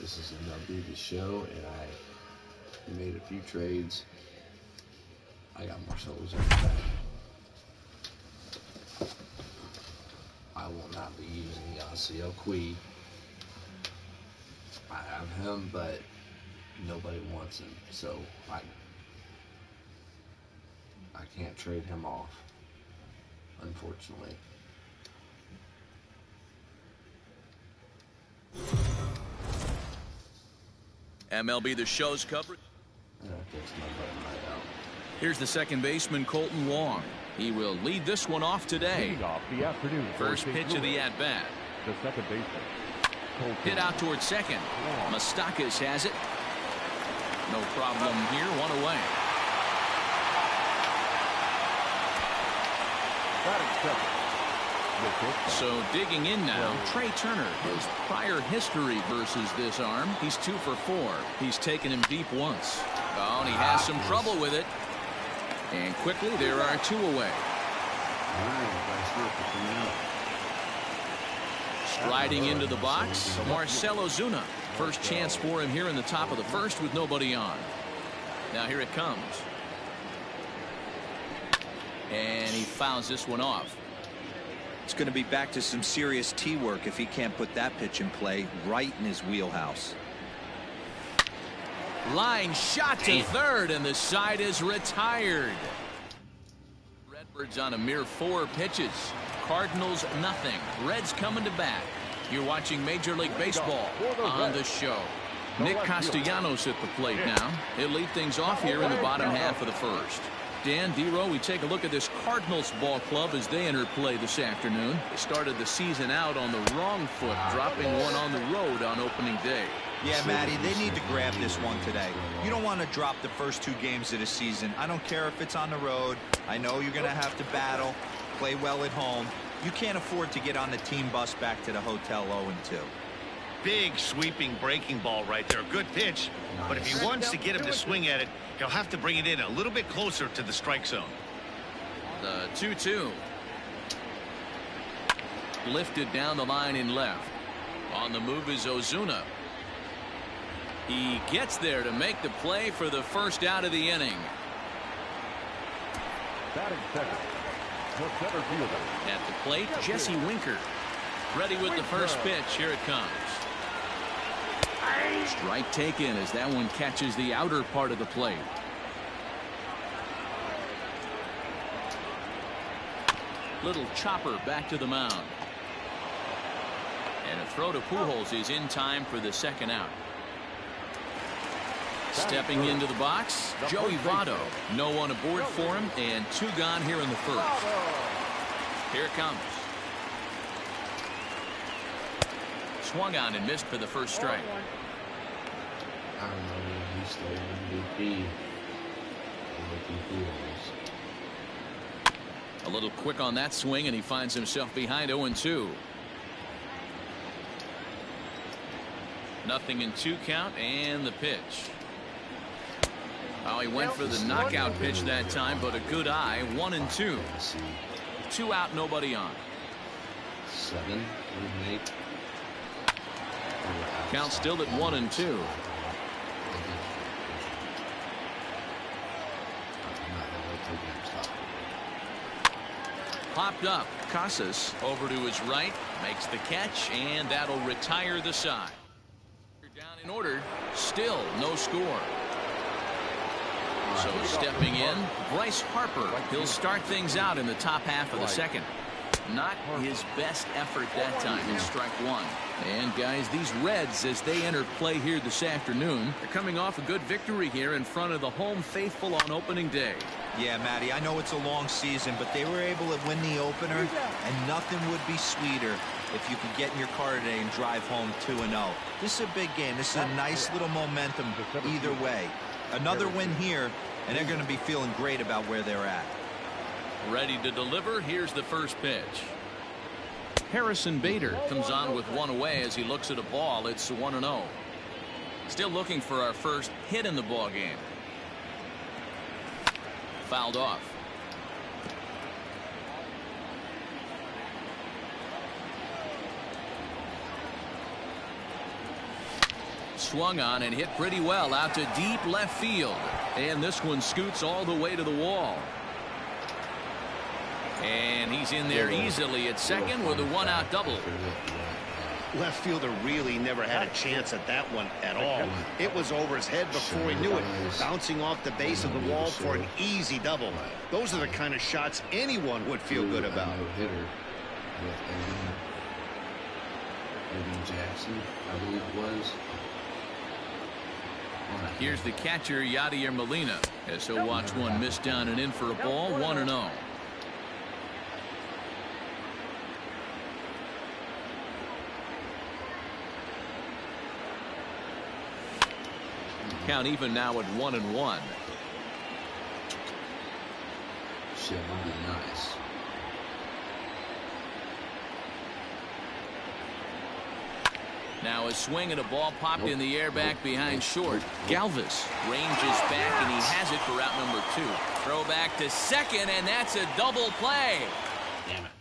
This is MLB The Show, and I made a few trades. I got Marcelo's on the back. I will not be using Yasiel Puig. I have him, but nobody wants him, so I can't trade him off, unfortunately. MLB The Show's coverage. And I fixed my button right out. Here's the second baseman, Colton Wong. He will lead this one off today. Leading off the afternoon. First pitch of the at-bat. The second baseman. Colton. Hit out towards second. Moustakas has it. No problem here. One away. Batting second. So digging in now, Trey Turner. His prior history versus this arm. He's 2 for 4. He's taken him deep once. Oh, and he has some trouble with it. And quickly, there are 2 away. Striding into the box, Marcell Ozuna. First chance for him here in the top of the first with nobody on. Now here it comes. And he fouls this one off. It's going to be back to some serious tee work if he can't put that pitch in play right in his wheelhouse. Line shot to third, and the side is retired. Redbirds on a mere 4 pitches. Cardinals nothing. Reds coming to bat. You're watching Major League Baseball on The Show. Nick Castellanos at the plate now. He'll lead things off here in the bottom half of the first. Dan, D-Row, we take a look at this Cardinals ball club as they enter play this afternoon. They started the season out on the wrong foot, dropping one on the road on opening day. Yeah, Matty, they need to grab this one today. You don't want to drop the first 2 games of the season. I don't care if it's on the road. I know you're going to have to battle, play well at home. You can't afford to get on the team bus back to the hotel 0-2. Big sweeping breaking ball right there. Good pitch. But if he wants to get him to swing at it, he'll have to bring it in a little bit closer to the strike zone. The 2-2. Lifted down the line in left. On the move is Ozuna. He gets there to make the play for the first out of the inning. Batting second. The center fielder. At the plate, Jesse Winker. Ready with the first pitch. Here it comes. Strike taken as that one catches the outer part of the plate. Little chopper back to the mound. And a throw to Pujols is in time for the second out. Stepping into the box, Joey Votto. No one aboard for him, and 2 gone here in the first. Here it comes. Swung on and missed for the first strike. I don't know, he's still MVP. A little quick on that swing, and he finds himself behind 0-2. Nothing in 2 count, and the pitch. Oh, he went for the knockout pitch that time, but a good eye. 1-2. 2 out, nobody on. 7, 8. Count still at 1-2. Popped up. Casas over to his right, makes the catch, and that'll retire the side. Down in order, still no score. So stepping in, Bryce Harper. He'll start things out in the top half of the second. Not his best effort that time in strike 1. And guys, these Reds, as they enter play here this afternoon, they're coming off a good victory here in front of the home faithful on opening day. Yeah, Matty, I know it's a long season, but they were able to win the opener, and nothing would be sweeter if you could get in your car today and drive home 2-0. This is a big game. This is a nice little momentum either way. Another win here, and they're going to be feeling great about where they're at. Ready to deliver. Here's the first pitch. Harrison Bader comes on with 1 away as he looks at a ball. It's 1-0. Still looking for our first hit in the ball game. Fouled off. swung on and hit pretty well out to deep left field. And this one scoots all the way to the wall. And he's in there easily at second with a one-out double. Left fielder really never had a chance at that one at all. It was over his head before he knew it, bouncing off the base of the wall for an easy double. Those are the kind of shots anyone would feel good about. No-hitter with Eddie Jackson, I believe it was. Here's the catcher, Yadier Molina, as he'll watch one miss down and in for a ball, 1-0. Count even now at 1-1. Shit, that'd be nice. Now a swing and a ball popped in the air back behind short. Galvis ranges back and he has it for out number 2. Throw back to second, and that's a double play. Damn it.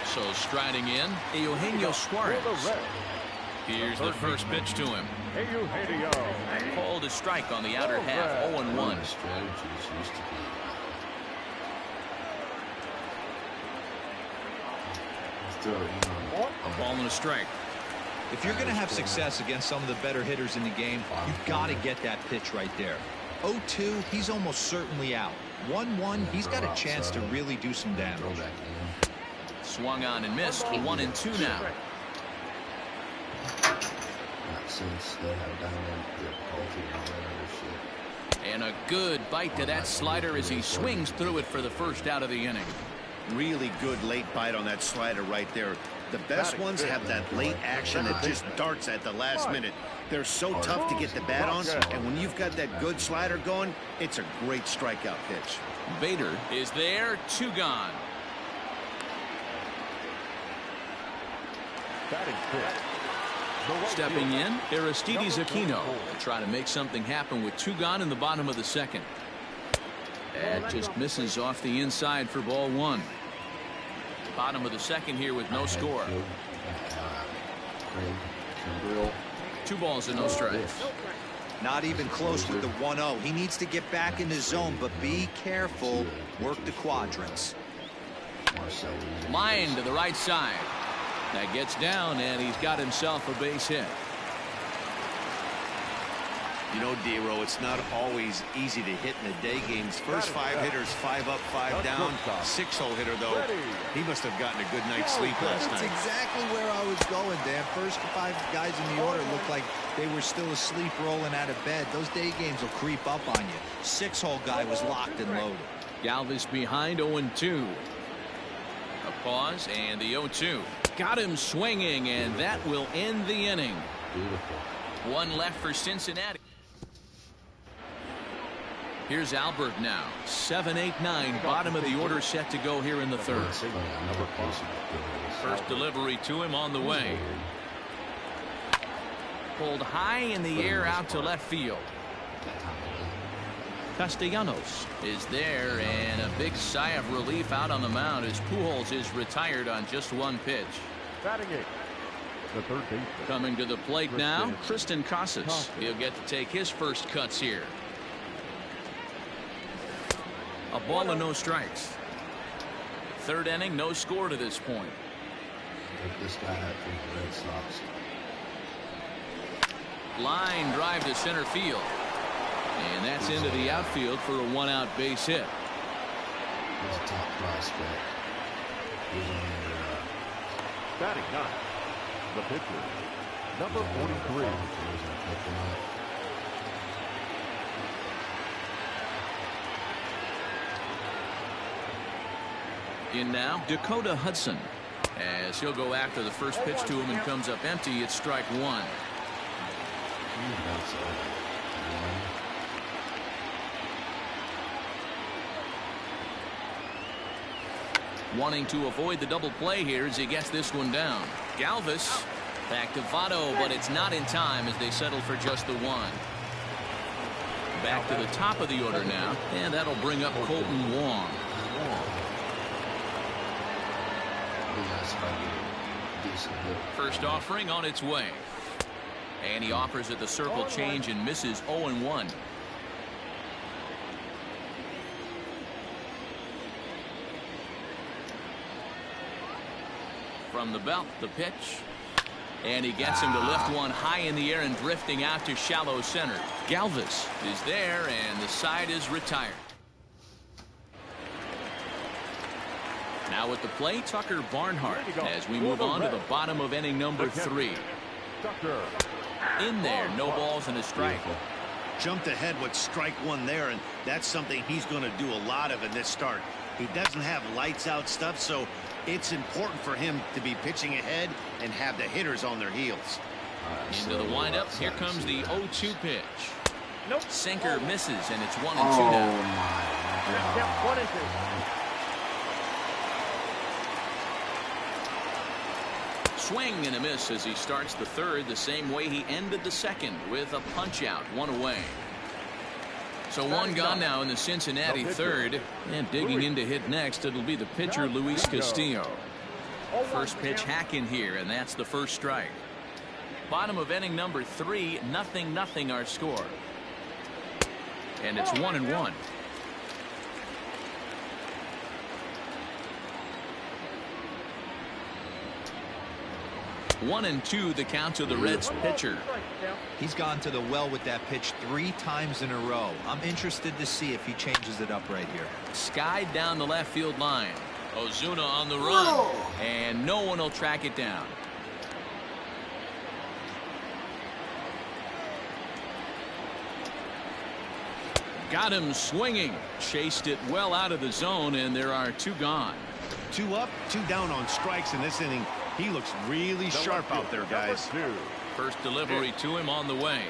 So striding in, Eugenio Suarez. Here's the first pitch to him. Called a strike on the outer half, 0-1. Strategies used to be. A ball and a strike. If you're going to have success against some of the better hitters in the game, you've got to get that pitch right there. 0-2, he's almost certainly out. 1-1, he's got a chance to really do some damage. Swung on and missed. 1-2 now. Since they have done their culture and all that other shit. And a good bite to that slider as he swings through it for the first out of the inning. Really good late bite on that slider right there. The best ones have that late action that just darts at the last minute. They're so tough to get the bat on, and when you've got that good slider going, it's a great strikeout pitch. Bader is there, 2 gone. Stepping in, Aristides Aquino will try to make something happen with 2 gone in the bottom of the second. That just misses off the inside for ball 1. Bottom of the second here with no score. 2 balls and no strikes. Not even close with the 1-0. He needs to get back in the zone, but be careful. Work the quadrants. Line to the right side. That gets down, and he's got himself a base hit. You know, D-Row, it's not always easy to hit in the day games. First 5 hitters, 5 up, 5 down. 6-hole hitter, though, he must have gotten a good night's sleep last night. That's exactly where I was going, Dan. First 5 guys in the order looked like they were still asleep rolling out of bed. Those day games will creep up on you. 6-hole guy was locked and loaded. Galvis behind, 0-2. A pause, and the 0-2. Got him swinging, and that will end the inning. Beautiful. 1 left for Cincinnati. Here's Albert now. 7, 8, 9. Bottom of the order set to go here in the 3rd. First delivery to him on the way. Pulled high in the air out to left field. Castellanos is there, and a big sigh of relief out on the mound as Pujols is retired on just 1 pitch. Batting 8, the third baseman. Coming to the plate now, Tristan Casas. He'll get to take his first cuts here. A ball and no strikes. 3rd inning, no score to this point. This guy had from the Red Sox. Line drive to center field. And that's into the outfield for a 1-out base hit. He's a top prospect. He's on there. Batting 9, the pitcher, number 43. In now, Dakota Hudson. As he'll go after the first pitch to him and comes up empty, it's strike 1. Wanting to avoid the double play here as he gets this one down. Galvis back to Votto, but it's not in time as they settle for just the 1. Back to the top of the order now, and that'll bring up Colton Wong. decent hit. First offering on its way. And he offers it the circle change and misses 0-1. From the belt, the pitch. And he gets him to lift one high in the air and drifting out to shallow center. Galvis is there, and the side is retired. Now at the plate, Tucker Barnhart as we move on to the bottom of inning number 3. In there, no balls and a strike. Jumped ahead with strike one there, and that's something he's going to do a lot of in this start. He doesn't have lights out stuff, so it's important for him to be pitching ahead and have the hitters on their heels. Into the windup. Here comes the 0-2 pitch. Nope. Sinker misses, and it's 1-2 now. Swing and a miss as he starts the third the same way he ended the second with a punch out, 1 away. So 1 gone now in the Cincinnati third, and digging in to hit next, it'll be the pitcher Luis Castillo. First pitch hack in here, and that's the first strike. Bottom of inning number 3, 0-0 our score. And it's 1-1. 1-2 the count to the Reds pitcher. He's gone to the well with that pitch 3 times in a row. I'm interested to see if he changes it up right here. Skied down the left field line. Ozuna on the run, and no one will track it down. Got him swinging. Chased it well out of the zone, and there are 2 gone. 2 up, 2 down on strikes in this inning. He looks really sharp out there, guys. First delivery to him on the way.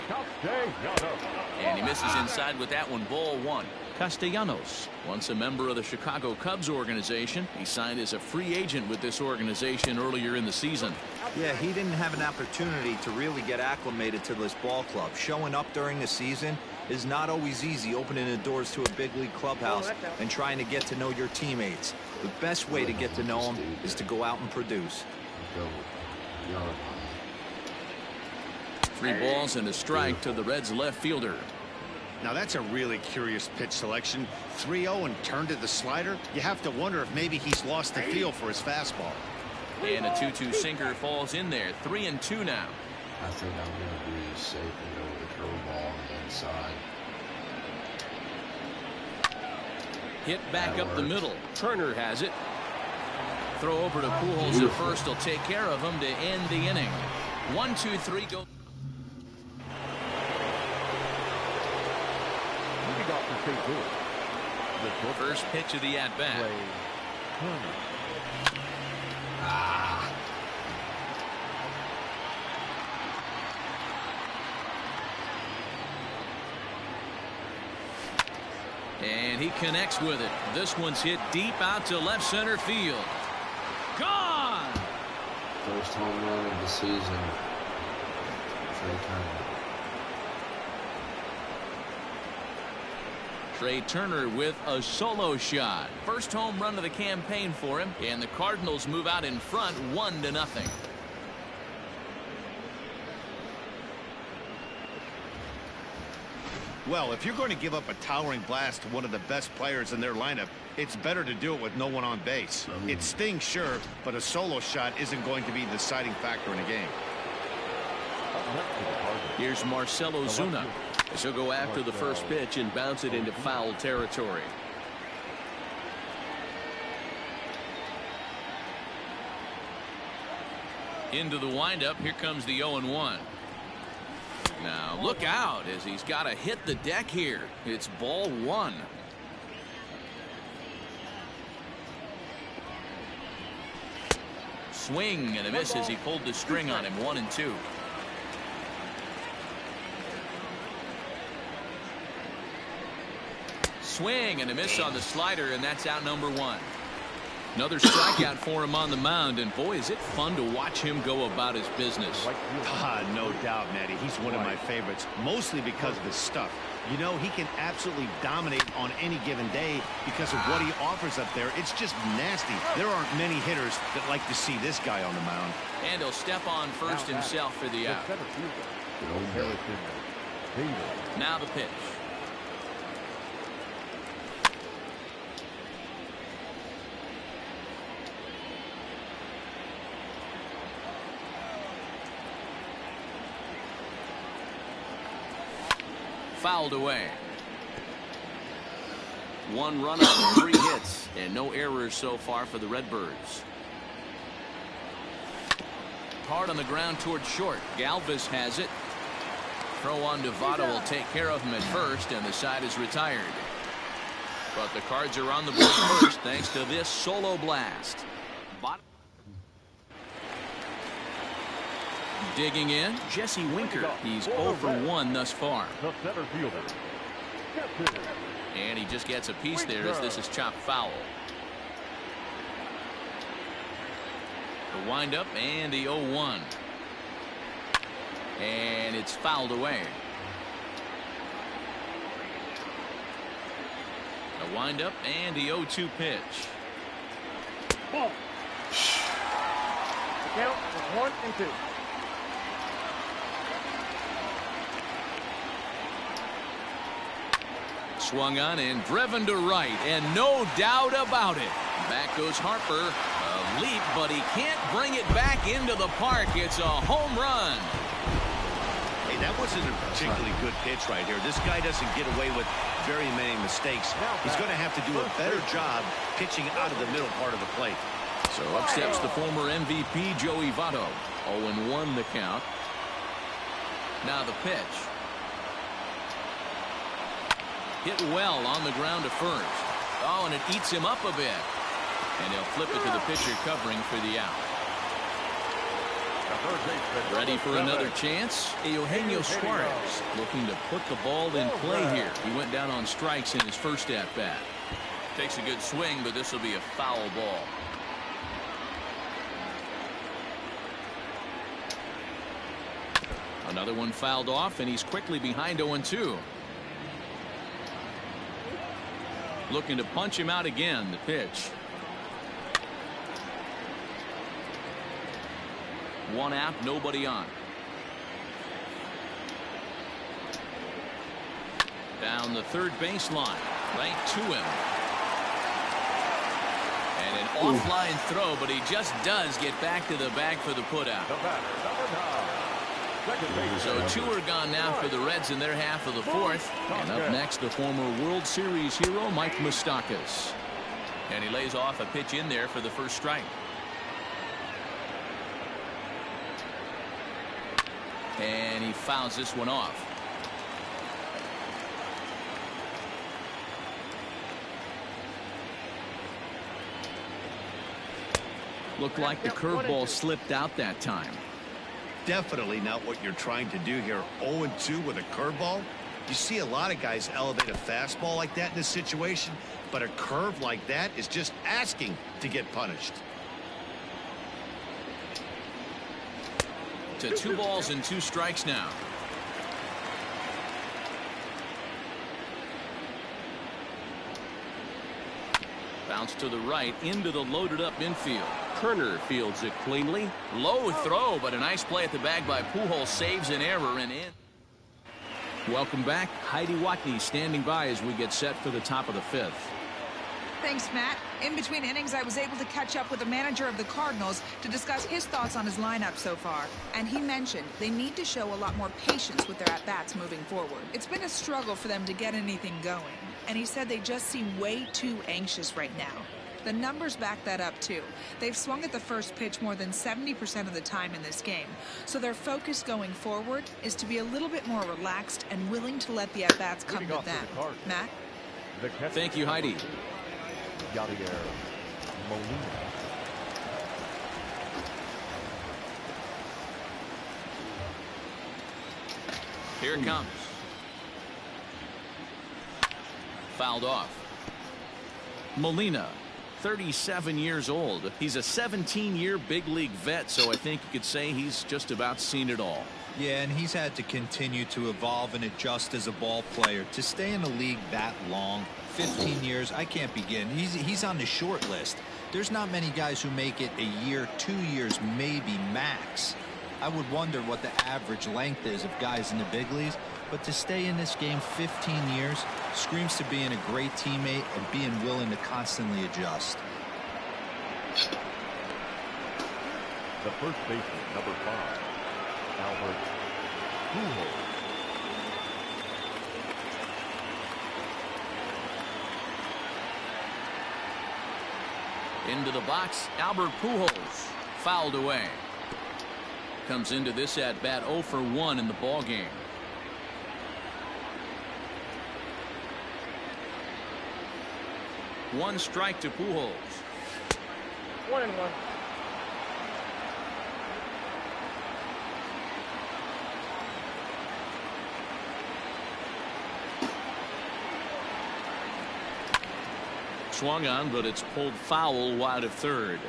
And he misses inside with that one, ball 1. Castellanos, once a member of the Chicago Cubs organization, he signed as a free agent with this organization earlier in the season. Yeah, he didn't have an opportunity to really get acclimated to this ball club. Showing up during the season is not always easy, opening the doors to a big league clubhouse and trying to get to know your teammates. The best way to get to know them is to go out and produce. 3 balls and a strike to the Reds left fielder. Now that's a really curious pitch selection. 3-0 and turned to the slider. You have to wonder if maybe he's lost the feel for his fastball. And a 2-2 sinker falls in there. 3-2 now. I think I'm going to be safe and go with the curveball on the inside. Hit back up the middle. Turner has it. Throw over to Pujols at first. He'll take care of him to end the inning. 1-2-3 go. First pitch of the at-bat. And he connects with it. This one's hit deep out to left center field. Gone! First home run of the season. Trey Turner. Trey Turner with a solo shot. First home run of the campaign for him, and the Cardinals move out in front 1-0. Well, if you're going to give up a towering blast to one of the best players in their lineup, it's better to do it with no one on base. It stings, sure, but a solo shot isn't going to be the deciding factor in a game. Here's Marcell Ozuna. He'll go after the first pitch and bounce it into foul territory. Into the windup. Here comes the 0-1. Now look out as he's got to hit the deck here. It's ball 1. Swing and a miss as he pulled the string on him. 1-2. Swing and a miss on the slider, and that's out number 1. Another strikeout for him on the mound, and boy, is it fun to watch him go about his business. No doubt, Matty. He's one of my favorites, mostly because of his stuff. You know, he can absolutely dominate on any given day because of what he offers up there. It's just nasty. There aren't many hitters that like to see this guy on the mound. And he'll step on first himself for the out. Now the pitch. Fouled away. 1 run on 3 hits and no errors so far for the Redbirds. Hard on the ground towards short. Galvis has it. Throw on to Votto will take care of him at first, and the side is retired. But the Cards are on the board first thanks to this solo blast. Digging in, Jesse Winker. He's 0 for 1 thus far. And he just gets a piece there as this is chopped foul. The windup and the 0-1. And it's fouled away. The windup and the 0-2 pitch. Ball. The count is 1 and 2. Swung on and driven to right, and no doubt about it. Back goes Harper. A leap, but he can't bring it back into the park. It's a home run. Hey, that wasn't a particularly good pitch right here. This guy doesn't get away with very many mistakes. He's going to have to do a better job pitching out of the middle part of the plate. So up steps the former MVP, Joey Votto. 0-1 the count. Now the pitch. Hit well on the ground to first. Oh, and it eats him up a bit. And he'll flip it to the pitcher covering for the out. Ready for another chance? Eugenio Suarez looking to put the ball in play here. He went down on strikes in his first at-bat. Takes a good swing, but this will be a foul ball. Another one fouled off, and he's quickly behind 0-2. Looking to punch him out again. The pitch. 1 out, nobody on. Down the third baseline, right to him. And an offline throw, but he just does get back to the bag for the putout. So 2 are gone now for the Reds in their half of the 4th. And up next, the former World Series hero, Mike Moustakas. And he lays off a pitch in there for the first strike. And he fouls this one off. Looked like the curveball slipped out that time. Definitely not what you're trying to do here. 0-2 with a curveball. You see a lot of guys elevate a fastball like that in this situation, but a curve like that is just asking to get punished. To 2 balls and 2 strikes now. Bounce to the right into the loaded up infield. Kerner fields it cleanly. Low throw, but a nice play at the bag by Pujols. Saves an error and in. Welcome back. Heidi Watney standing by as we get set for the top of the 5th. Thanks, Matt. In between innings, I was able to catch up with the manager of the Cardinals to discuss his thoughts on his lineup so far. And he mentioned they need to show a lot more patience with their at-bats moving forward. It's been a struggle for them to get anything going. And he said they just seem way too anxious right now. The numbers back that up, too. They've swung at the first pitch more than 70% of the time in this game. So their focus going forward is to be a little bit more relaxed and willing to let the at-bats come to them. Matt? Thank you, Heidi. Here it comes. Fouled off. Molina, 37 years old. He's a 17-year big league vet, so I think you could say he's just about seen it all. Yeah, and he's had to continue to evolve and adjust as a ball player. To stay in the league that long, 15 years, I can't begin. He's on the short list. There's not many guys who make it a year, 2 years, maybe max. I would wonder what the average length is of guys in the big leagues, but to stay in this game 15 years screams to being a great teammate and being willing to constantly adjust. The first baseman, number 5, Albert Pujols. Into the box, Albert Pujols, fouled away. Comes into this at bat 0 for 1 in the ball game. One strike to Pujols. 1-1. Swung on, but it's pulled foul wide of third.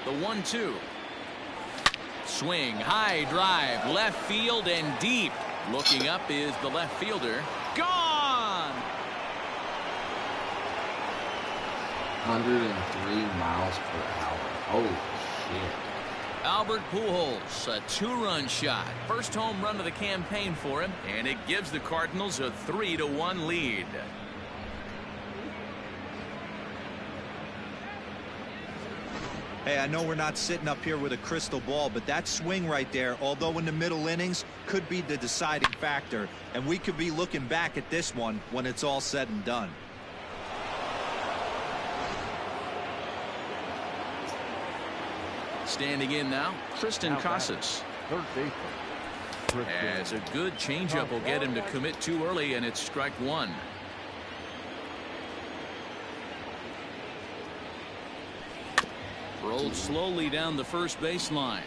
The 1-2. Swing, high drive, left field and deep. Looking up is the left fielder. Gone! 103 miles per hour. Holy shit. Albert Pujols, a 2-run shot. First home run of the campaign for him, and it gives the Cardinals a 3-1 lead. Hey, I know we're not sitting up here with a crystal ball, but that swing right there, although in the middle innings, could be the deciding factor. And we could be looking back at this one when it's all said and done. Standing in now, Tristan Casas. Third baseman. As a good changeup will get him to commit too early, and it's strike 1. Rolled slowly down the first baseline.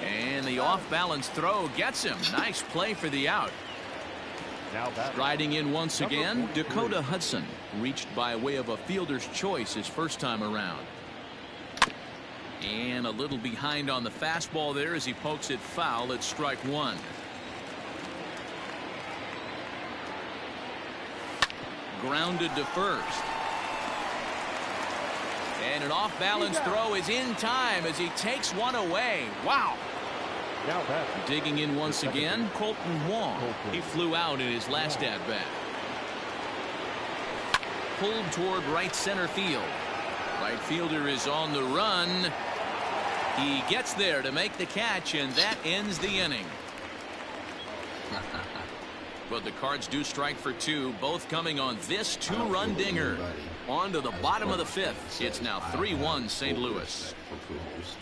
And the off-balance throw gets him. Nice play for the out. Riding in once again, Dakota Hudson. Reached by way of a fielder's choice his first time around. And a little behind on the fastball there as he pokes it foul at strike 1. Grounded to first. And an off-balance throw is in time as he takes one away. Wow. Digging in once again, Colton Wong. He flew out in his last at-bat. Pulled toward right center field. Right fielder is on the run. He gets there to make the catch, and that ends the inning. But the Cards do strike for 2, both coming on this 2-run dinger. On to the bottom of the 5th. It's now 3-1 St. Louis.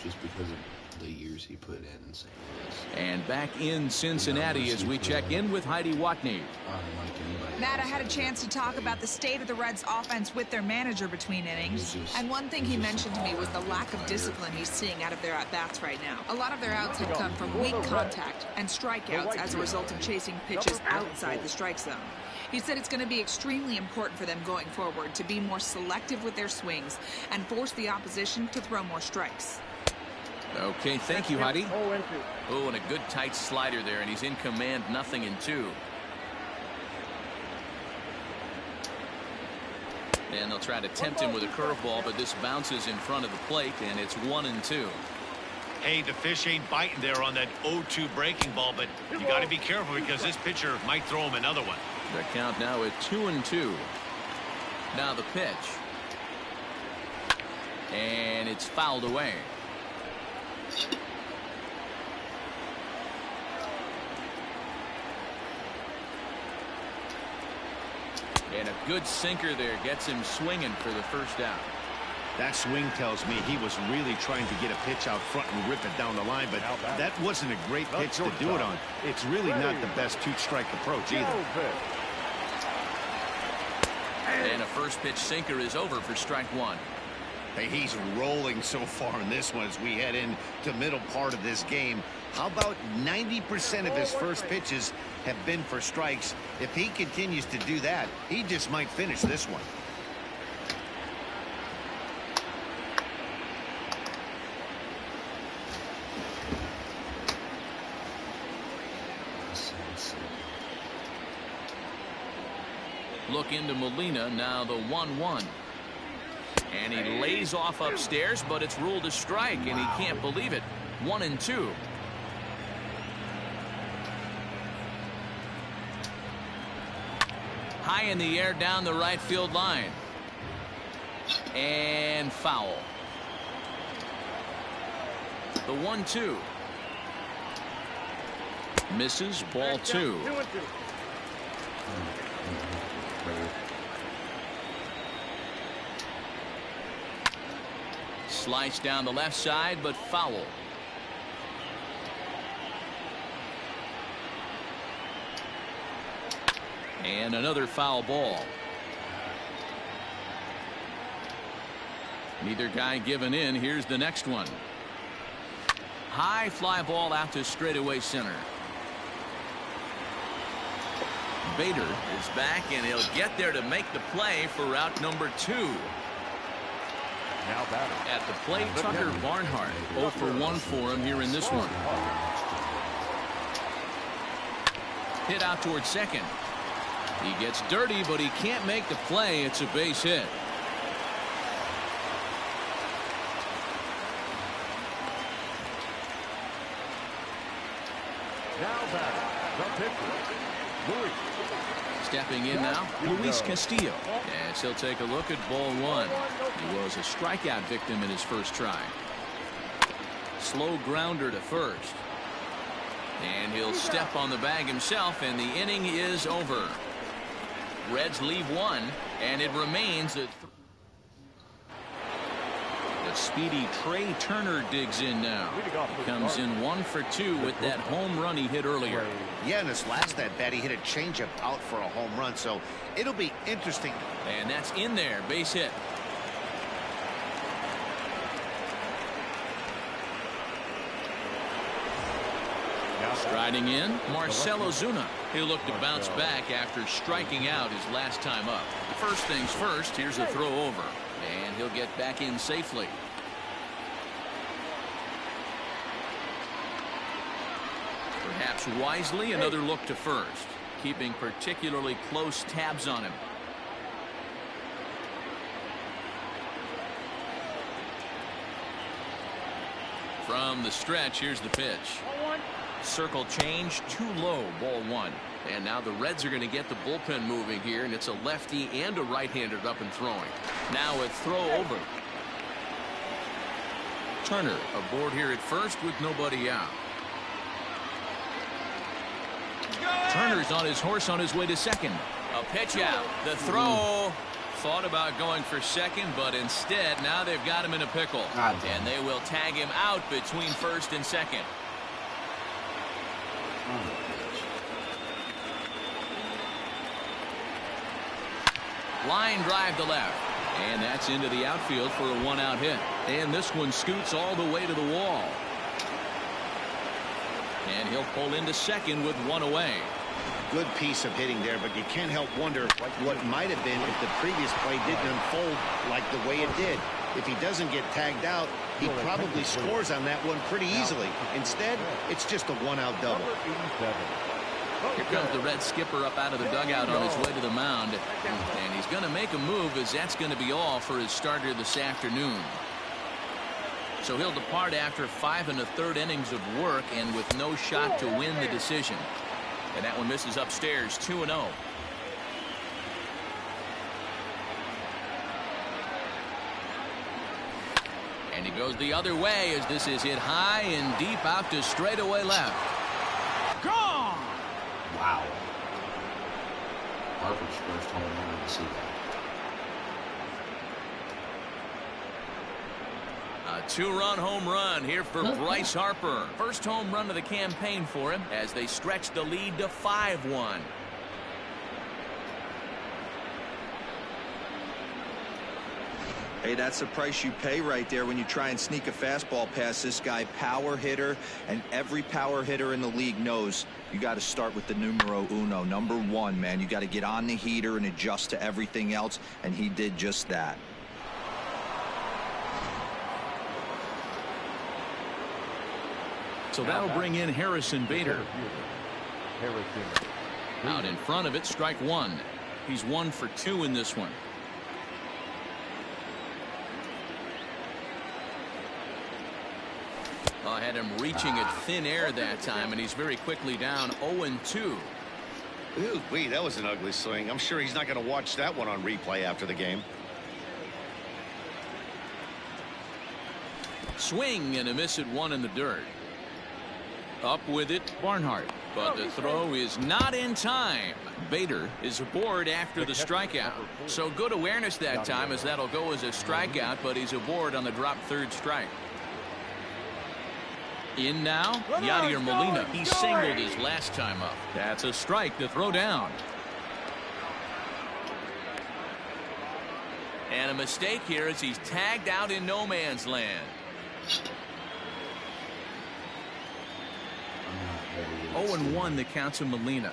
Just because of the years he put in St. Louis. And back in Cincinnati as we check in with Heidi Watney. Matt, I had a chance to talk about the state of the Reds offense with their manager between innings. And one thing he mentioned to me was the lack of discipline he's seeing out of their at-bats right now. A lot of their outs have come from weak contact and strikeouts as a result of chasing pitches outside the strike zone. He said it's going to be extremely important for them going forward to be more selective with their swings and force the opposition to throw more strikes. Okay, thank you, Heidi. Oh, and a good tight slider there, and he's in command, 0-2. And they'll try to tempt him with a curveball, but this bounces in front of the plate, and it's 1-2. Hey, the fish ain't biting there on that 0-2 breaking ball, but you got to be careful because this pitcher might throw him another one. The count now at 2-2. Now the pitch. And it's fouled away. And a good sinker there gets him swinging for the first out. That swing tells me he was really trying to get a pitch out front and rip it down the line, but that wasn't a great pitch to do it on. It's really not the best 2-strike approach either. And a first pitch sinker is over for strike 1. Hey, he's rolling so far in this one as we head into the middle part of this game. How about 90% of his first pitches have been for strikes? If he continues to do that, he just might finish this one. Look into Molina, now the 1-1. And he lays off upstairs, but it's ruled a strike, and he can't believe it. 1-2. High in the air down the right field line. And foul. The 1-2. Misses, ball 2. 2-2. Slice down the left side, but foul. And another foul ball. Neither guy giving in. Here's the next one. High fly ball out to straightaway center. Bader is back, and he'll get there to make the play for route number 2. Now batting. At the plate, Tucker Barnhart. 0 for 1 for him here in this one. Hit out towards second. He gets dirty, but he can't make the play. It's a base hit. Now batting. The pitcher, Luis. Stepping in now, Luis Castillo. As he'll take a look at ball 1. He was a strikeout victim in his first try. Slow grounder to first. And he'll step on the bag himself, and the inning is over. Reds leave 1, and it remains at 3. The speedy Trey Turner digs in now. Comes in 1 for 2 with that home run he hit earlier. Yeah, in his last at bat, he hit a changeup out for a home run, so it'll be interesting. And that's in there, base hit. Striding in, Marcell Ozuna. He'll look to bounce back after striking out his last time up. First things first, here's a throw over. And he'll get back in safely. Perhaps wisely, another look to first. Keeping particularly close tabs on him. From the stretch, here's the pitch. Circle change, too low, ball 1. And now the Reds are going to get the bullpen moving here, and it's a lefty and a right-hander up and throwing. Now a throw over. Turner aboard here at first with nobody out. Turner's on his horse on his way to second. A pitch out. The throw. Thought about going for second, but instead now they've got him in a pickle. And they will tag him out between first and second. Line drive to left. And that's into the outfield for a 1-out hit. And this one scoots all the way to the wall. And he'll pull into second with 1 away. Good piece of hitting there, but you can't help wonder what might have been if the previous play didn't unfold like the way it did. If he doesn't get tagged out, he probably scores on that one pretty easily. Instead, it's just a 1-out double. Here comes the Red skipper up out of the dugout on his way to the mound. And he's going to make a move, as that's going to be all for his starter this afternoon. So he'll depart after 5 1/3 innings of work and with no shot to win the decision. And that one misses upstairs, 2-0. And he goes the other way as this is hit high and deep out to straightaway left. Gone! Wow. Harper's first home run to see that. A 2-run home run here for Bryce Harper. First home run of the campaign for him as they stretch the lead to 5-1. Hey, that's the price you pay right there when you try and sneak a fastball past this guy. Power hitter, and every power hitter in the league knows you got to start with the numero uno, number one, man. You got to get on the heater and adjust to everything else, and he did just that. So that'll bring in Harrison Bader. Out in front of it, strike one. He's 1 for 2 in this one. I had him reaching at thin air that time, and he's very quickly down 0-2. Ooh-wee, that was an ugly swing. I'm sure he's not going to watch that one on replay after the game. Swing and a miss at 1 in the dirt. Up with it, Barnhart. But the throw is not in time. Bader is aboard after the strikeout. So good awareness that time, as that'll go as a strikeout, but he's aboard on the drop third strike. In now, Yadier Molina. He singled his last time up. That's a strike to throw down. And a mistake here as he's tagged out in no man's land. 0-1 the count to Molina.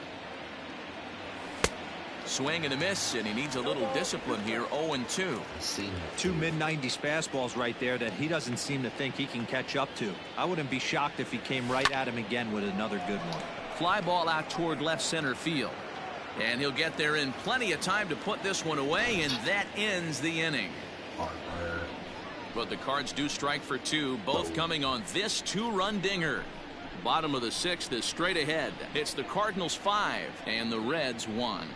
Swing and a miss, and he needs a little discipline here. 0-2. Two mid-90s fastballs right there that he doesn't seem to think he can catch up to. I wouldn't be shocked if he came right at him again with another good one. Fly ball out toward left center field. And he'll get there in plenty of time to put this one away, and that ends the inning. But the Cards do strike for 2, both coming on this 2-run dinger. Bottom of the 6th is straight ahead. It's the Cardinals 5 and the Reds 1.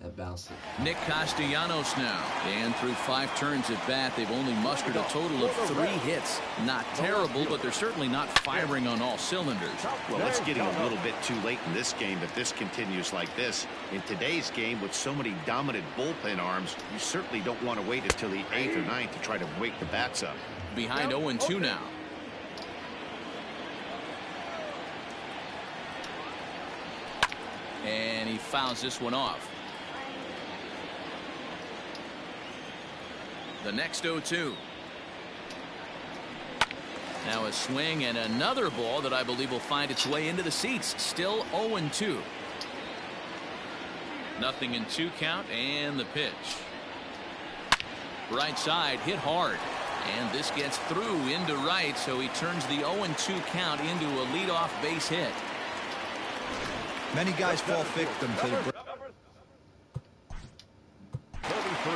That bounced it. Nick Castellanos now. And through 5 turns at bat, they've only mustered a total of 3 hits. Not terrible, but they're certainly not firing on all cylinders. Well, it's getting a little bit too late in this game if this continues like this. In today's game, with so many dominant bullpen arms, you certainly don't want to wait until the 8th or 9th to try to wake the bats up. Behind 0-2 now. And he fouls this one off. The next 0-2. Now a swing and another ball that I believe will find its way into the seats. Still 0-2. Nothing in 2 count, and the pitch. Right side hit hard. And this gets through into right, so he turns the 0-2 count into a leadoff base hit. Many guys fall victim to the... 33.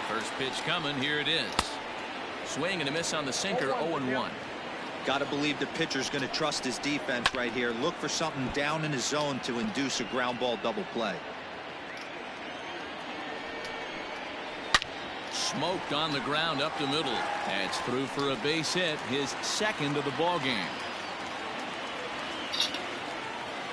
First pitch coming. Here it is. Swing and a miss on the sinker. 0-1. Got to believe the pitcher's going to trust his defense right here. Look for something down in his zone to induce a ground ball double play. Smoked on the ground up the middle. That's through for a base hit, his 2nd of the ball game.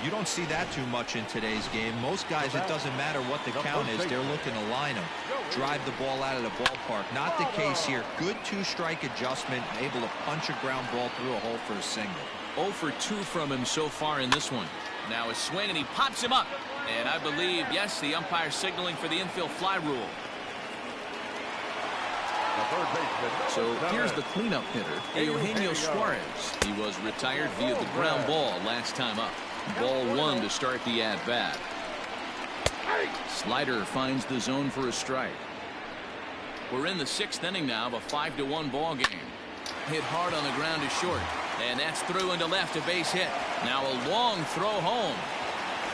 You don't see that too much in today's game. Most guys, it doesn't matter what the count is, they're looking to line them, drive the ball out of the ballpark. Not the case here. Good 2-strike adjustment, able to punch a ground ball through a hole for a single. 0 for 2 from him so far in this one. Now a swing, and he pops him up. And I believe, yes, the umpire signaling for the infield fly rule. So here's the cleanup hitter, Eugenio Suarez. He was retired via the ground ball last time up. Ball 1 to start the at-bat. Slider finds the zone for a strike. We're in the 6th inning now of a 5-1 ball game. Hit hard on the ground to short, and that's through into left, a base hit. Now a long throw home.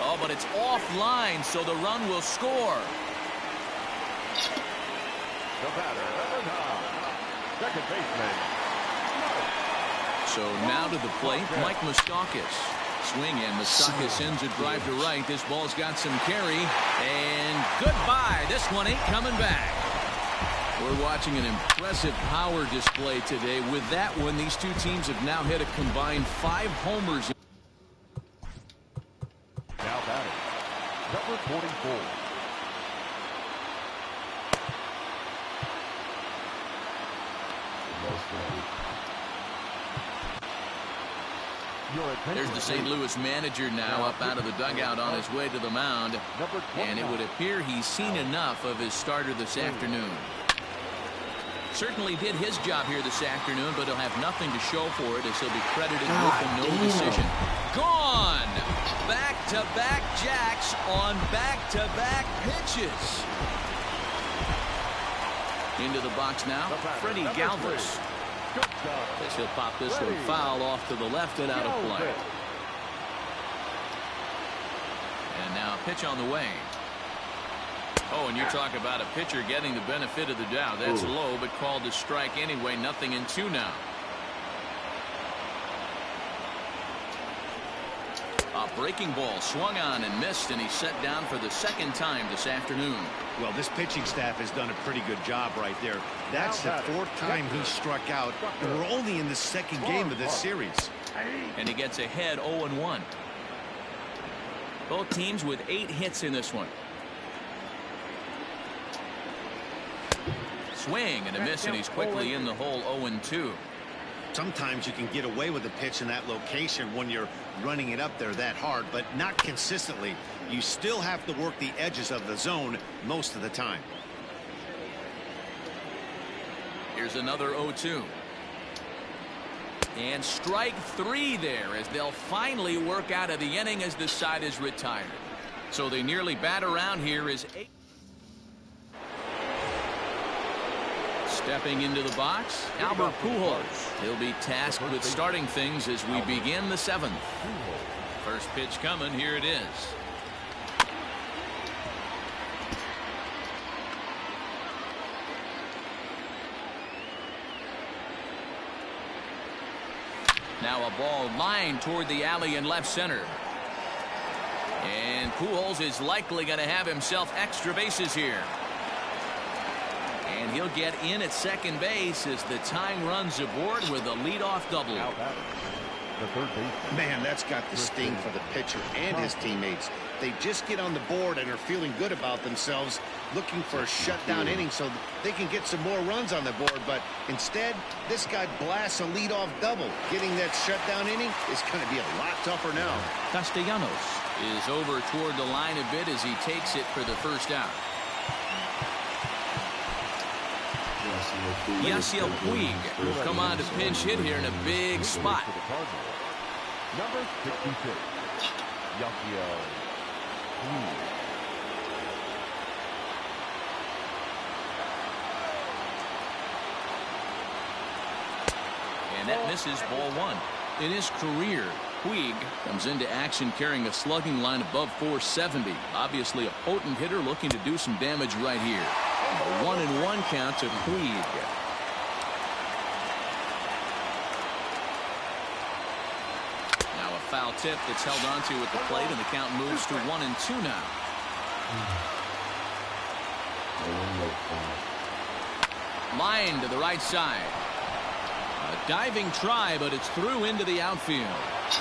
Oh, but it's offline, so the run will score. The batter, number 9, second baseman. So now to the plate, Mike Moustakas. Swing, and Moustakas sends a drive to right. This ball's got some carry, and goodbye. This one ain't coming back. We're watching an impressive power display today. With that one, these two teams have now hit a combined 5 homers. Now batting, number 44. There's the St. Louis manager now up out of the dugout on his way to the mound. And it would appear he's seen enough of his starter this afternoon. Certainly did his job here this afternoon, but he'll have nothing to show for it as he'll be credited with a no decision. Gone! Back-to-back jacks on back-to-back pitches. Into the box now, Freddie Galvis. As he'll pop this one foul off to the left and out of play. And now a pitch on the way. Oh, and you talk about a pitcher getting the benefit of the doubt. That's low, but called to strike anyway. 0-2 now. A breaking ball swung on and missed, and he's set down for the second time this afternoon. Well, this pitching staff has done a pretty good job right there. That's the fourth time he struck out, and we're only in the second game of this series. And he gets ahead 0-1. Both teams with 8 hits in this one. Swing and a miss, and he's quickly in the hole. 0-2. Sometimes you can get away with a pitch in that location when you're running it up there that hard, but not consistently. You still have to work the edges of the zone most of the time. Here's another 0-2. And strike 3 there as they'll finally work out of the inning as the side is retired. So they nearly bat around here is 8. Stepping into the box, Albert Pujols. He'll be tasked with starting things as we begin the 7th. First pitch coming, here it is. Now a ball lined toward the alley in left center. And Pujols is likely going to have himself extra bases here. And he'll get in at second base as the tying runs aboard with a leadoff double. Man, that's got the sting for the pitcher and his teammates. They just get on the board and are feeling good about themselves, looking for a shutdown inning so that they can get some more runs on the board. But instead, this guy blasts a leadoff double. Getting that shutdown inning is going to be a lot tougher now. Castellanos is over toward the line a bit as he takes it for the first out. Yasiel Puig will come on to pinch hit here in a big spot. Number 66, Yasiel Puig. And that misses ball 1. In his career, Puig comes into action carrying a slugging line above 470. Obviously a potent hitter looking to do some damage right here. A 1-1 count to Puig. Now a foul tip that's held onto at the plate, and the count moves to 1-2 now. Line to the right side. A diving try, but it's through into the outfield.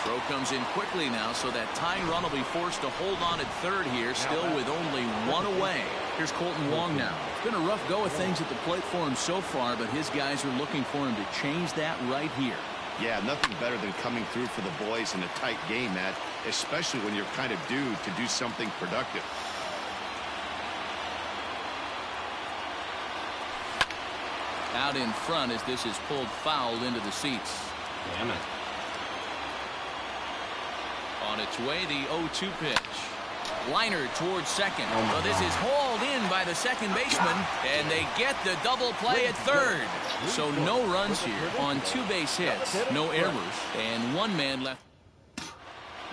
Throw comes in quickly now, so that tying run will be forced to hold on at third here, still with only 1 away. Here's Colton Wong now. It's been a rough go of things at the plate for him so far, but his guys are looking for him to change that right here. Yeah, nothing better than coming through for the boys in a tight game, Matt, especially when you're kind of due to do something productive. Out in front as this is pulled foul into the seats. Damn it. On its way, the 0-2 pitch. Liner towards second. Well, this is hauled in by the second baseman, and they get the double play at third. So no runs here on 2 base hits, no errors, and 1 man left.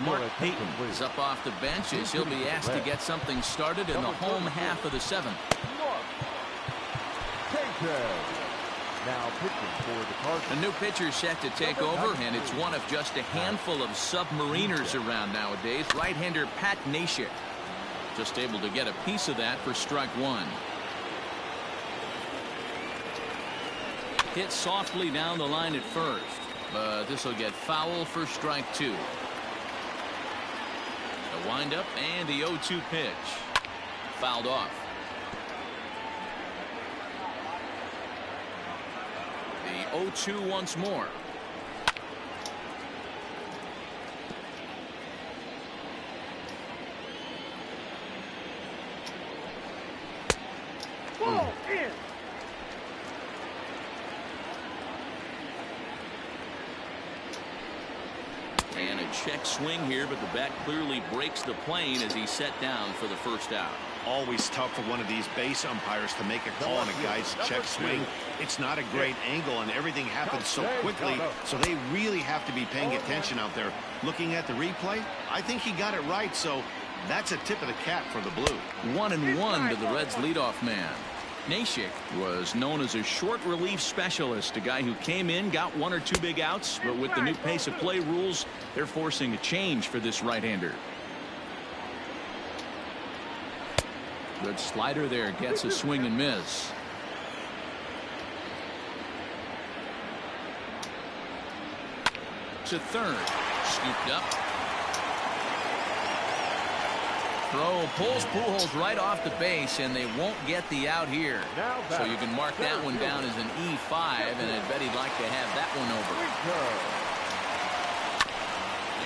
Mark Payton is up off the bench as he'll be asked to get something started in the home half of the 7th. Now pitching for the Cardinals. A new pitcher set to take over, and it's one of just a handful of submariners around nowadays. Right-hander Pat Neshek just able to get a piece of that for strike 1. Hit softly down the line at first, but this will get foul for strike 2. The windup and the 0-2 pitch. Fouled off. The 0-2 once more. Ball in. And a check swing here, but the bat clearly breaks the plane as he's set down for the first out. Always tough for one of these base umpires to make a call on a guy's check swing. It's not a great angle, and everything happens so quickly, so they really have to be paying attention out there. Looking at the replay, I think he got it right, so that's a tip of the cap for the Blue. 1-1 to the Reds leadoff man. Nashik was known as a short relief specialist, a guy who came in, got 1 or 2 big outs, but with the new pace of play rules, they're forcing a change for this right-hander. Good slider there, gets a swing and miss. To third, scooped up. Throw pulls Pujols right off the base, and they won't get the out here. So you can mark that one down as an E5, and I bet he'd like to have that one over.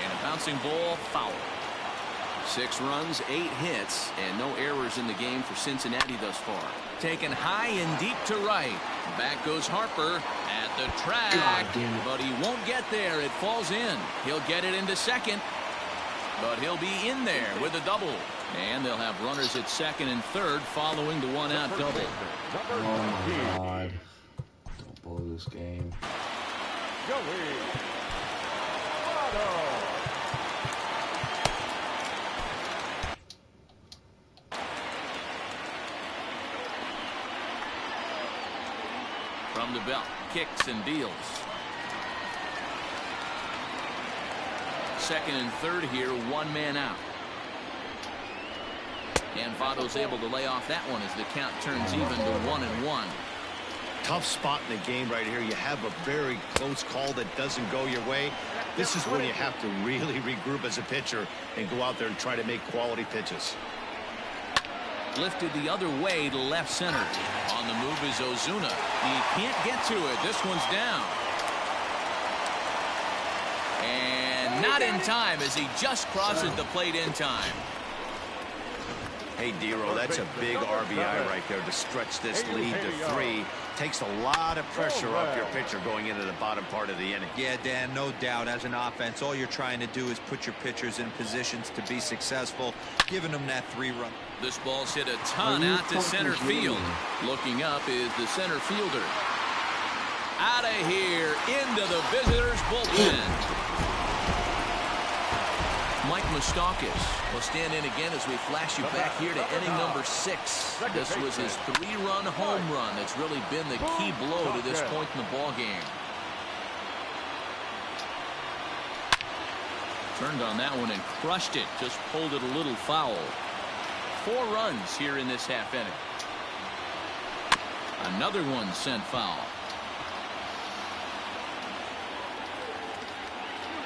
And a bouncing ball, foul. 6 runs, 8 hits, and no errors in the game for Cincinnati thus far. Taken high and deep to right. Back goes Harper at the track, but he won't get there. It falls in. He'll get it into second, but he'll be in there with a double. And they'll have runners at second and third following the 1-out double. Oh my God. Don't blow this game. From the belt, kicks and deals. Second and third here, 1 man out. And Votto's able to lay off that one as the count turns even to 1-1. Tough spot in the game right here. You have a very close call that doesn't go your way. This is when you have to really regroup as a pitcher and go out there and try to make quality pitches. Lifted the other way to left center. On the move is Ozuna. He can't get to it. This one's down. And not in time as he just crosses the plate in time. Hey, Dero, that's a big RBI right there to stretch this lead to 3. Takes a lot of pressure off your pitcher going into the bottom part of the inning. Yeah, Dan, no doubt. As an offense, all you're trying to do is put your pitchers in positions to be successful, giving them that 3-run. This ball's hit a ton out to center field. Looking up is the center fielder. Out of here, into the visitors' bullpen. Mike Moustakas will stand in again as we flash you back here to inning number 6. This was his 3-run home run that's really been the key blow to this point in the ball game. Turned on that one and crushed it. Just pulled it a little foul. 4 runs here in this half inning. Another one sent foul.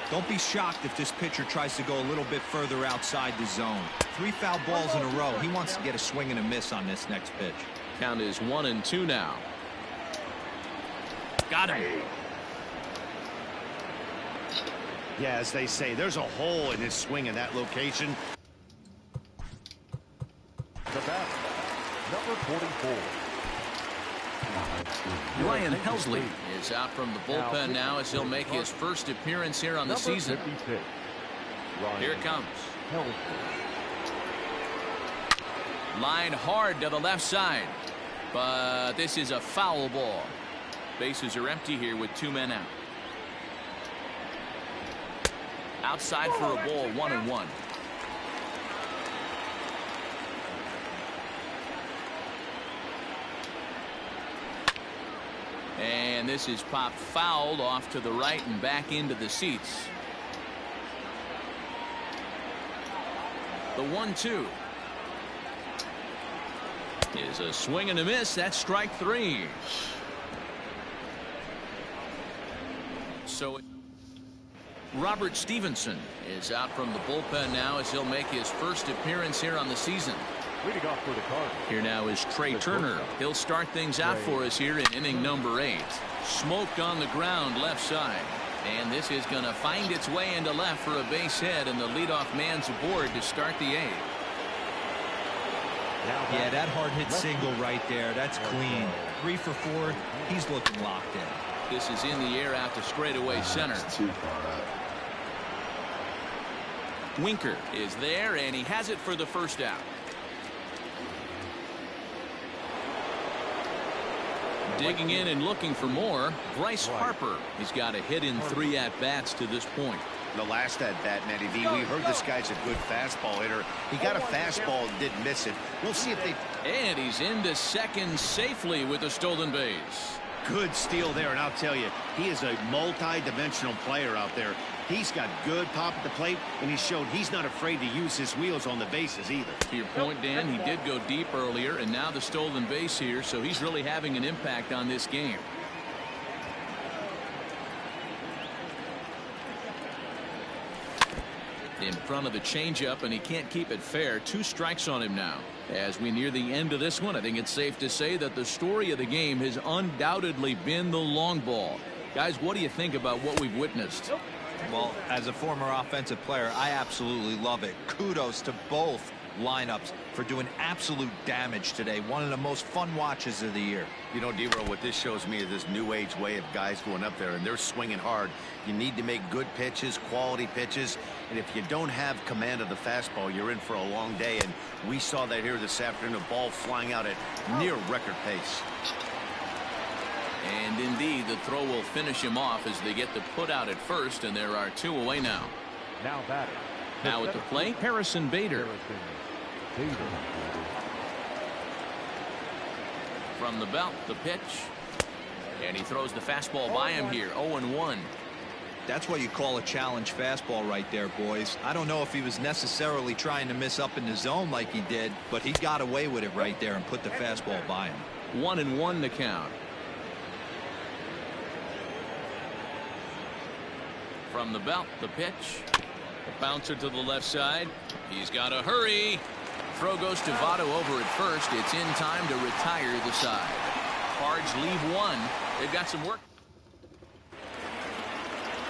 Don't be shocked if this pitcher tries to go a little bit further outside the zone. 3 foul balls in a row. He wants to get a swing and a miss on this next pitch. Count is 1-2 now. Got him. Yeah, as they say, there's a hole in his swing in that location. The bat, number 44. Ryan Helsley is out from the bullpen now as he'll make his first appearance here on the season. Here it comes. Line hard to the left side, but this is a foul ball. Bases are empty here with 2 men out. Outside for a ball, 1-1. And this is popped fouled off to the right and back into the seats. The 1-2 is a swing and a miss. That's strike 3. So Robert Stevenson is out from the bullpen now as he'll make his first appearance here on the season. Leading off for the Cardinals. Here now is Trey Turner. He'll start things out for us here in inning number 8. Smoked on the ground left side. And this is going to find its way into left for a base hit, and the leadoff man's aboard to start the 8th. Yeah, that hard hit single right there. That's clean. 3 for 4. He's looking locked in. This is in the air out to straightaway center. Too far up. Winker is there, and he has it for the first out. Digging in and looking for more, Bryce Harper. He's got a hit in 3 at-bats to this point. The last at-bat, Matty V, we heard this guy's a good fastball hitter. He got a fastball and didn't miss it. We'll see if they... And he's into second safely with a stolen base. Good steal there, and I'll tell you, he is a multi-dimensional player out there. He's got good pop at the plate, and he showed he's not afraid to use his wheels on the bases either. To your point, Dan, he did go deep earlier, and now the stolen base here, so he's really having an impact on this game. In front of the changeup, and he can't keep it fair. 2 strikes on him now. As we near the end of this one, I think it's safe to say that the story of the game has undoubtedly been the long ball. Guys, what do you think about what we've witnessed? Well, as a former offensive player, I absolutely love it. Kudos to both lineups for doing absolute damage today. One of the most fun watches of the year. You know, D-Roll, what this shows me is this new age way of guys going up there, and they're swinging hard. You need to make good pitches, quality pitches, and if you don't have command of the fastball, you're in for a long day, and we saw that here this afternoon, a ball flying out at near record pace. And indeed, the throw will finish him off as they get the put out at first, and there are 2 away now. Now at the plate, Harrison Bader. From the belt, the pitch. And he throws the fastball by him here, 0-1. That's what you call a challenge fastball right there, boys. I don't know if he was necessarily trying to miss up in the zone like he did, but he got away with it right there and put the fastball by him. 1-1 the count. From the belt, the pitch. A bouncer to the left side. He's got to hurry. Throw goes to Votto over at first. It's in time to retire the side. Cards leave 1. They've got some work.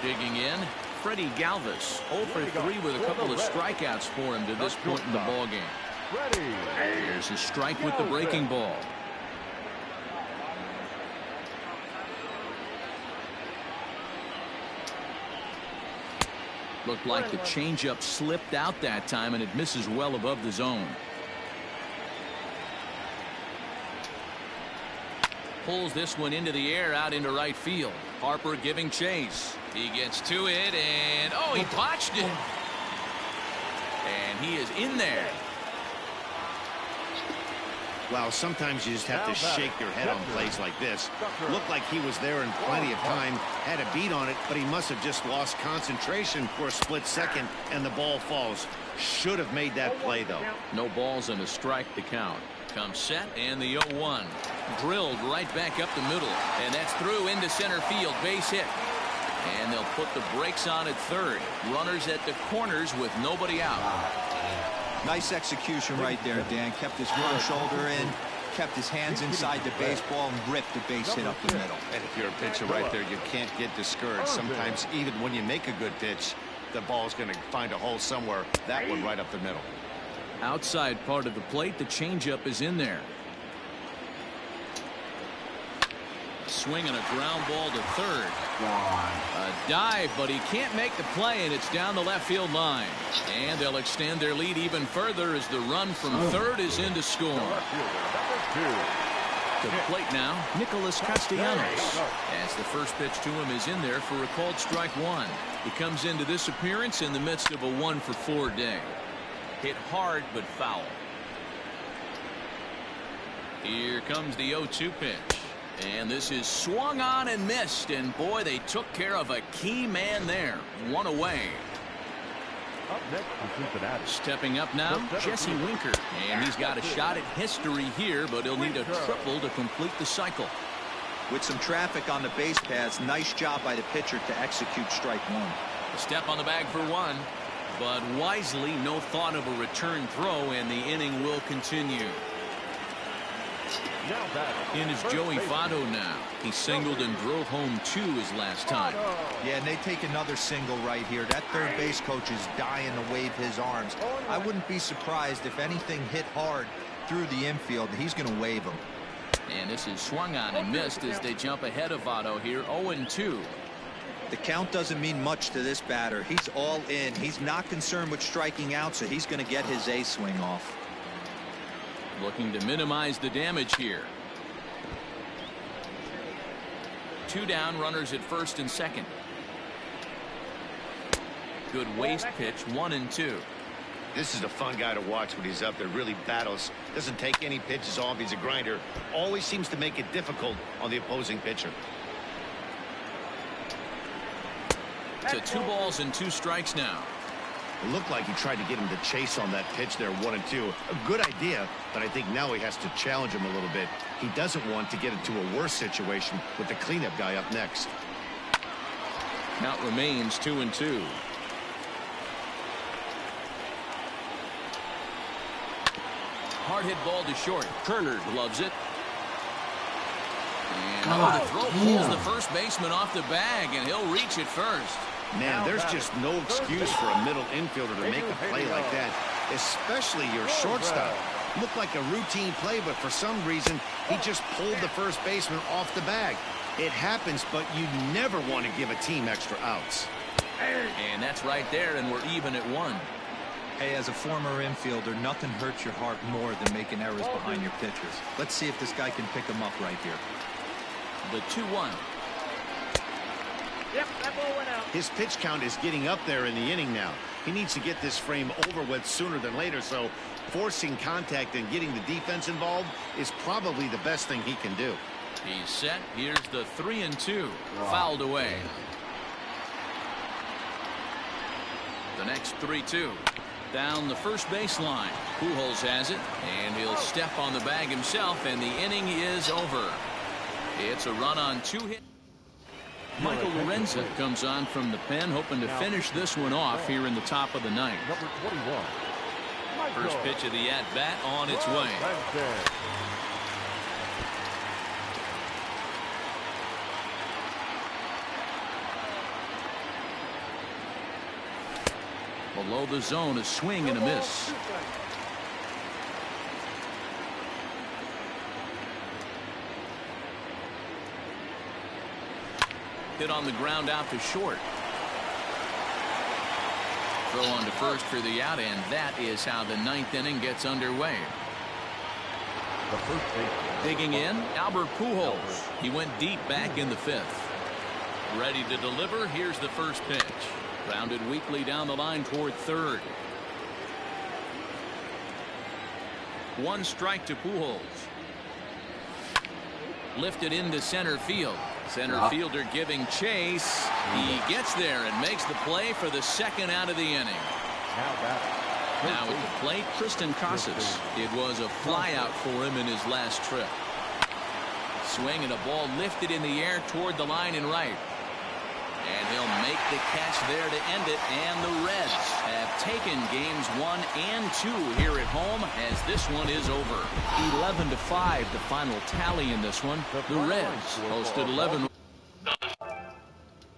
Digging in, Freddie Galvis, 0 for 3 with a couple of strikeouts for him to this point in the ballgame. There's a strike with the breaking ball. Looked like the changeup slipped out that time, and it misses well above the zone. Pulls this one into the air out into right field. Harper giving chase. He gets to it, and oh, he botched it. And he is in there. Wow, sometimes you just have to shake your head on plays like this. Looked like he was there in plenty of time, had a beat on it, but he must have just lost concentration for a split second, and the ball falls. Should have made that play, though. No balls and a strike to count. Comes set, and the 0-1. Drilled right back up the middle, and that's through into center field. Base hit. And they'll put the brakes on at third. Runners at the corners with nobody out. Nice execution right there, Dan. Kept his front shoulder in, kept his hands inside the baseball, and ripped the base hit up the middle. And if you're a pitcher right there, you can't get discouraged. Sometimes even when you make a good pitch, the ball's going to find a hole somewhere. That one right up the middle. Outside part of the plate, the changeup is in there. Swing and a ground ball to third. A dive, but he can't make the play, and it's down the left field line. And they'll extend their lead even further as the run from third is in to score. To the plate now, Nicholas Castellanos. As the first pitch to him is in there for a called strike 1. He comes into this appearance in the midst of a 1-for-4 day. Hit hard but foul. Here comes the 0-2 pitch. And this is swung on and missed, and boy, they took care of a key man there. 1 away. Stepping up now, Jesse Winker, and he's got a shot at history here, but he'll need a triple to complete the cycle. With some traffic on the base paths, nice job by the pitcher to execute strike 1. A step on the bag for 1, but wisely no thought of a return throw, and the inning will continue. In is Joey Votto now. He singled and drove home 2 his last time. Yeah, and they take another single right here. That third base coach is dying to wave his arms. I wouldn't be surprised if anything hit hard through the infield. He's going to wave them. And this is swung on and missed as they jump ahead of Votto here, 0-2. The count doesn't mean much to this batter. He's all in. He's not concerned with striking out, so he's going to get his A swing off. Looking to minimize the damage here. 2 down, runners at first and second. Good waist pitch, 1-2. This is a fun guy to watch when he's up there. Really battles. Doesn't take any pitches off. He's a grinder. Always seems to make it difficult on the opposing pitcher. To 2 balls and 2 strikes now. It looked like he tried to get him to chase on that pitch there, 1-2. A good idea, but I think now he has to challenge him a little bit. He doesn't want to get into a worse situation with the cleanup guy up next. Count remains 2-2. Hard hit ball to short. Turner gloves it. And the throw pulls the first baseman off the bag, and he'll reach it first. Man, there's just no excuse for a middle infielder to make a play like that, especially your shortstop. Looked like a routine play, but for some reason, he just pulled the first baseman off the bag. It happens, but you never want to give a team extra outs. And that's right there, and we're even at 1. Hey, as a former infielder, nothing hurts your heart more than making errors behind your pitchers. Let's see if this guy can pick them up right here. The 2-1. Yep, that ball went out. His pitch count is getting up there in the inning now. He needs to get this frame over with sooner than later, so forcing contact and getting the defense involved is probably the best thing he can do. He's set. Here's the 3-2. Fouled away. The next 3-2. Down the first baseline. Pujols has it, and he'll step on the bag himself, and the inning is over. It's a run on 2 hits. Michael Lorenzen comes on from the pen, hoping to finish this one off here in the top of the 9th. Number 21. First pitch of the at-bat on its way. Below the zone, a swing and a miss. Hit on the ground out to short. Throw on to first for the out, and that is how the 9th inning gets underway. Digging in, Albert Pujols. He went deep back in the 5th. Ready to deliver. Here's the first pitch. Grounded weakly down the line toward third. 1 strike to Pujols. Lifted into center field. Center fielder giving chase. He gets there and makes the play for the 2nd out of the inning. Now at the plate, Tristan Casas. It was a fly out for him in his last trip. Swing and a ball lifted in the air toward the line and right. And he'll make the catch there to end it. And the Reds have taken games 1 and 2 here at home as this one is over. 11-5 the final tally in this one. The Reds hosted 11